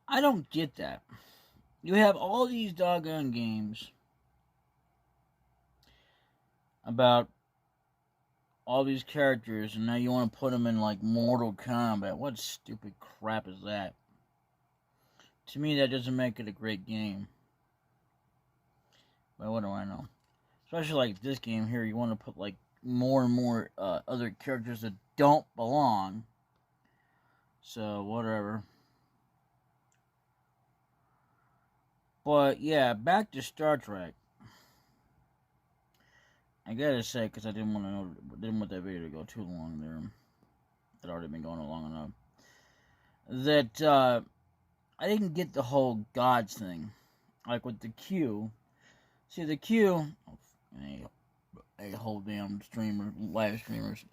I don't get that. You have all these doggone games about all these characters, and now you want to put them in like Mortal Kombat. What stupid crap is that? To me, that doesn't make it a great game. But what do I know? Especially like this game here, you want to put like more and more other characters that don't belong. So, whatever. But, yeah, back to Star Trek. I gotta say, because I didn't want that video to go too long there. It already been going on long enough. That, I didn't get the whole gods thing. Like with the Q. See, the Q... a whole damn live streamers.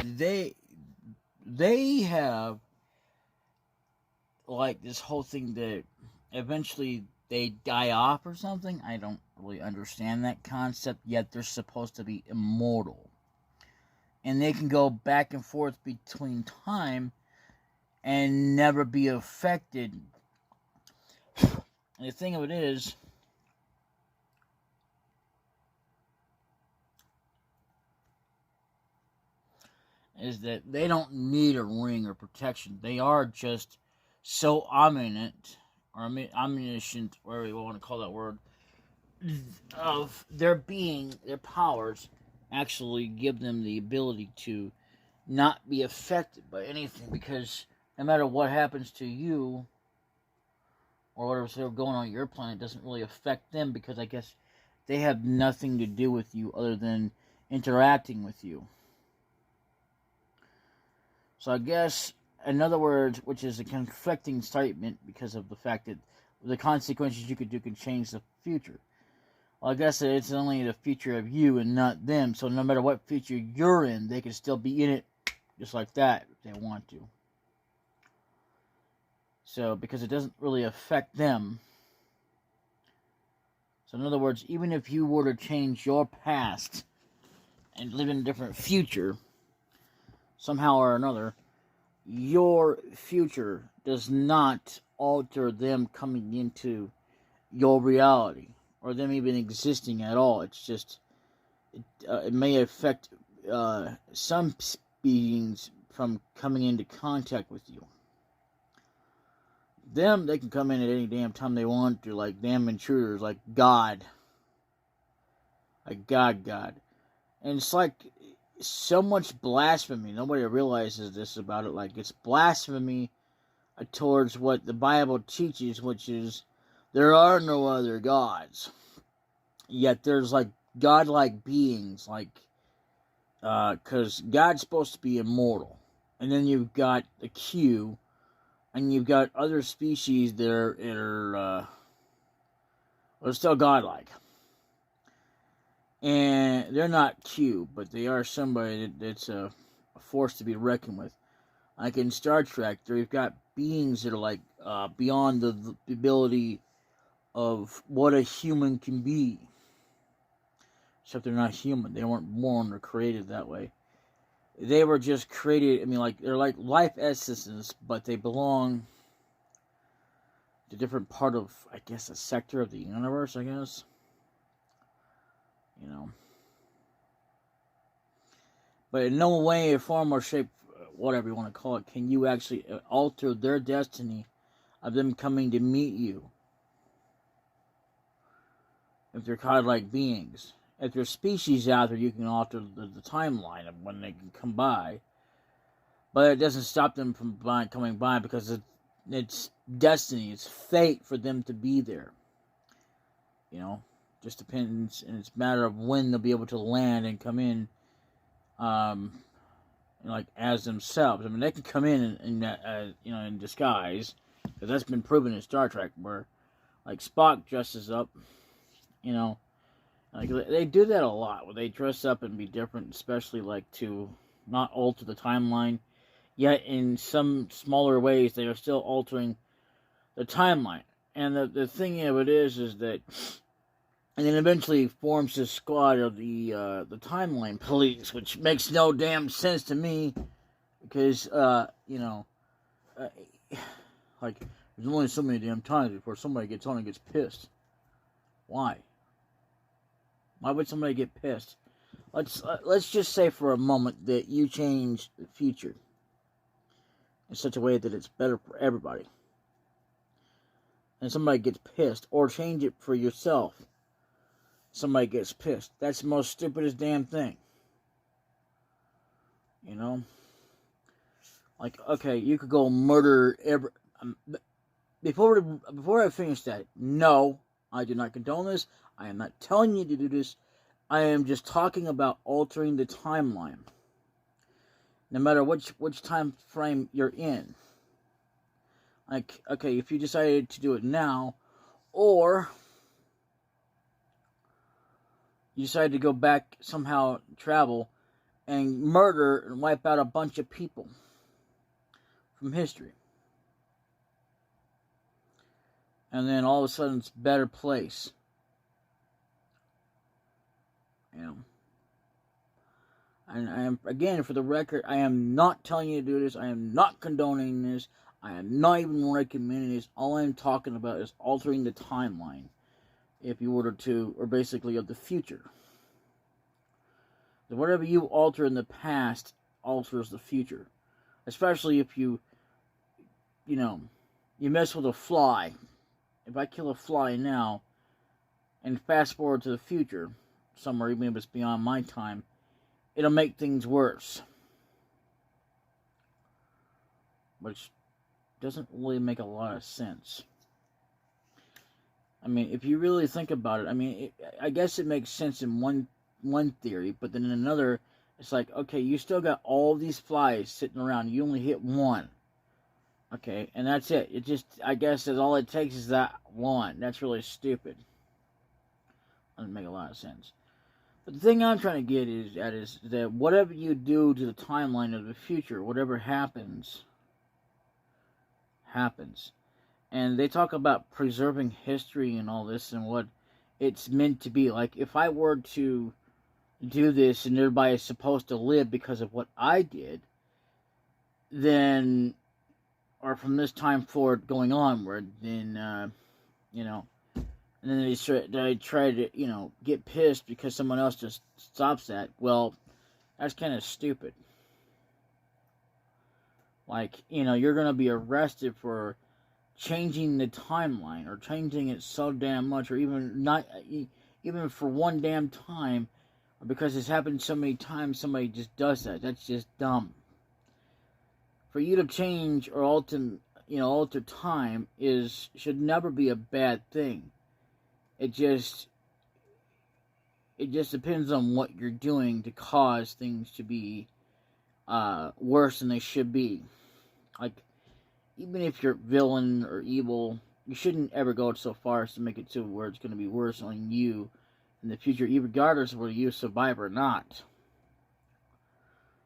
They have like this whole thing that eventually they die off or something. I don't really understand that concept, yet they're supposed to be immortal. And they can go back and forth between time and never be affected. And the thing of it is that they don't need a ring or protection. They are just so omniscient, or omniscient, whatever you want to call that word, of their being, their powers, actually give them the ability to not be affected by anything, because no matter what happens to you, or whatever's going on your planet, doesn't really affect them, because I guess they have nothing to do with you other than interacting with you. So I guess, in other words, which is a conflicting statement because of the fact that the consequences you could do can change the future. Well, I guess it's only the future of you and not them, so no matter what future you're in, they can still be in it just like that if they want to. So, because it doesn't really affect them. So in other words, even if you were to change your past and live in a different future, somehow or another, your future does not alter them coming into your reality, or them even existing at all. It's just, it may affect some beings from coming into contact with you. Them, they can come in at any damn time they want to, like damn intruders, like God. Like God. And it's like so much blasphemy. Nobody realizes this about it. Like, it's blasphemy towards what the Bible teaches, which is there are no other gods. Yet there's like godlike beings, like, because God's supposed to be immortal. And then you've got the Q, and you've got other species that are still godlike. And they're not Q, but they are somebody that's a force to be reckoned with. Like in Star Trek, we've got beings that are like beyond the ability of what a human can be. Except they're not human. They weren't born or created that way. They were just created, I mean, like, they're like life essences, but they belong to a different part of, I guess, a sector of the universe, I guess. You know. But in no way, form, or shape, whatever you want to call it, can you actually alter their destiny of them coming to meet you. If they're godlike beings. If there's species out there, you can alter the timeline of when they can come by. But it doesn't stop them from coming by, because it's destiny, it's fate for them to be there. You know, just depends, and it's a matter of when they'll be able to land and come in, like as themselves. I mean, they can come in disguise, because that's been proven in Star Trek, where like Spock dresses up, like they do that a lot, where they dress up and be different, especially like to not alter the timeline. Yet in some smaller ways, they are still altering the timeline. And the thing of it is that, and then eventually forms this squad of the timeline police, which makes no damn sense to me, because Like, there's only so many damn times before somebody gets on and gets pissed. Why? Why would somebody get pissed? Let's just say for a moment that you change the future in such a way that it's better for everybody. And somebody gets pissed. Or change it for yourself. Somebody gets pissed. That's the most stupidest damn thing. You know? Like, okay, you could go murder every... Before I finish that, no, I do not condone this. I am not telling you to do this. I am just talking about altering the timeline. No matter which time frame you're in. Like, okay, if you decided to do it now, or you decided to go back, somehow travel, and murder and wipe out a bunch of people from history. And then all of a sudden it's a better place. You know. And I am, again, for the record, I am not telling you to do this. I am not condoning this. I am not even recommending this. All I am talking about is altering the timeline. If you were to, or basically of the future. So whatever you alter in the past alters the future. Especially if you mess with a fly. If I kill a fly now, and fast forward to the future, somewhere, even if it's beyond my time, it'll make things worse. Which doesn't really make a lot of sense. I mean, if you really think about it, I mean, I guess it makes sense in one theory, but then in another, it's like, okay, you still got all these flies sitting around, you only hit one. Okay, and that's it. It just, I guess that all it takes is that one. That's really stupid. Doesn't make a lot of sense. But the thing I'm trying to get is that whatever you do to the timeline of the future, whatever happens, happens. And they talk about preserving history and all this and what it's meant to be. Like, if I were to do this and everybody is supposed to live because of what I did, then, or from this time forward going onward, then, and then they try to, get pissed because someone else just stops that. Well, that's kind of stupid. Like, you're going to be arrested for changing the timeline, or changing it so damn much, or even for one damn time, or because it's happened so many times, somebody just does that. That's just dumb. For you to change or alter time should never be a bad thing. It just depends on what you're doing to cause things to be worse than they should be. Like, even if you're villain or evil, you shouldn't ever go so far as to make it to where it's going to be worse on you in the future, regardless of whether you survive or not.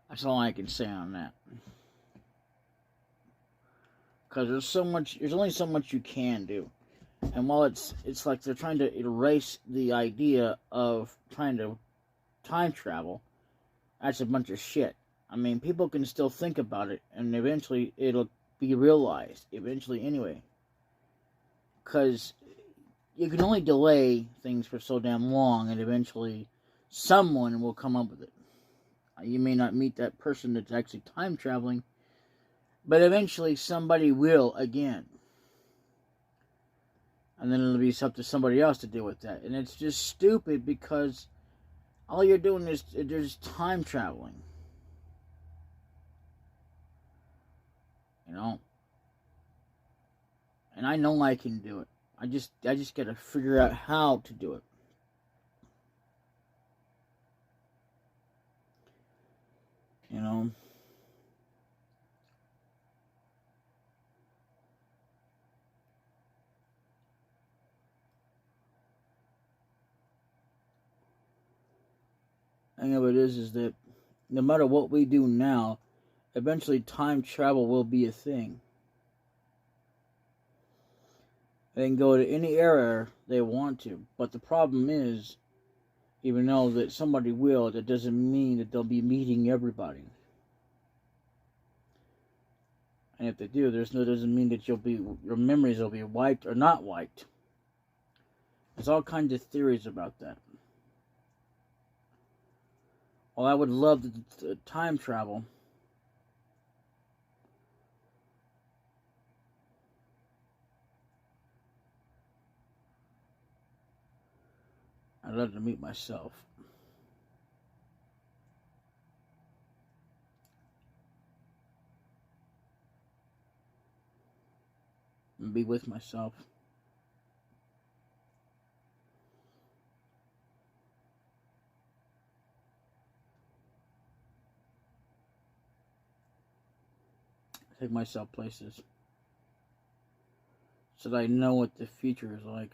That's all I can say on that. Because there's only so much you can do. And while it's like they're trying to erase the idea of trying to time travel, that's a bunch of shit. I mean, people can still think about it, and eventually it'll be realized. Eventually, anyway. Because you can only delay things for so damn long, and eventually someone will come up with it. You may not meet that person that's actually time traveling, but eventually somebody will again. And then it'll be up to somebody else to deal with that. And it's just stupid because all you're doing is there's time traveling. And I know I can do it. I just gotta figure out how to do it. Thing of it is that no matter what we do now, eventually time travel will be a thing. They can go to any era they want to, but the problem is, even though that somebody will, that doesn't mean that they'll be meeting everybody. And if they do, doesn't mean that your memories will be wiped or not wiped. There's all kinds of theories about that. Well, I would love to time travel. I'd love to meet myself. And be with myself. Take myself places. So that I know what the future is like.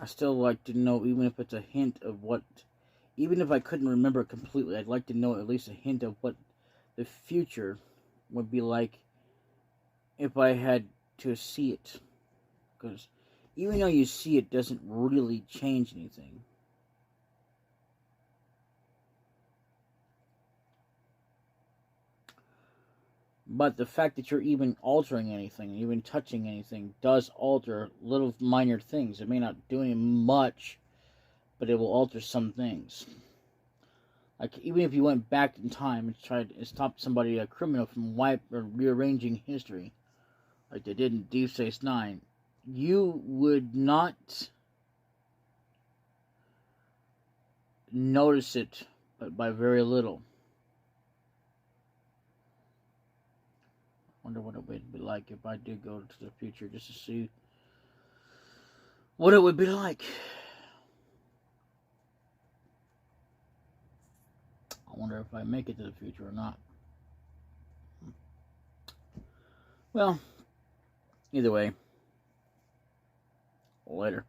I still like to know, even if it's a hint of what, even if I couldn't remember it completely, I'd like to know at least a hint of what the future would be like if I had to see it. Because even though you see it doesn't really change anything. But the fact that you're even altering anything, even touching anything, does alter little minor things. It may not do any much, but it will alter some things. Like, even if you went back in time and tried to stop somebody, a criminal, from rearranging history, like they did in Deep Space Nine, you would not notice it, but by very little. Wonder what it would be like if I did go to the future just to see what it would be like. I wonder if I make it to the future or not. Well, either way, later.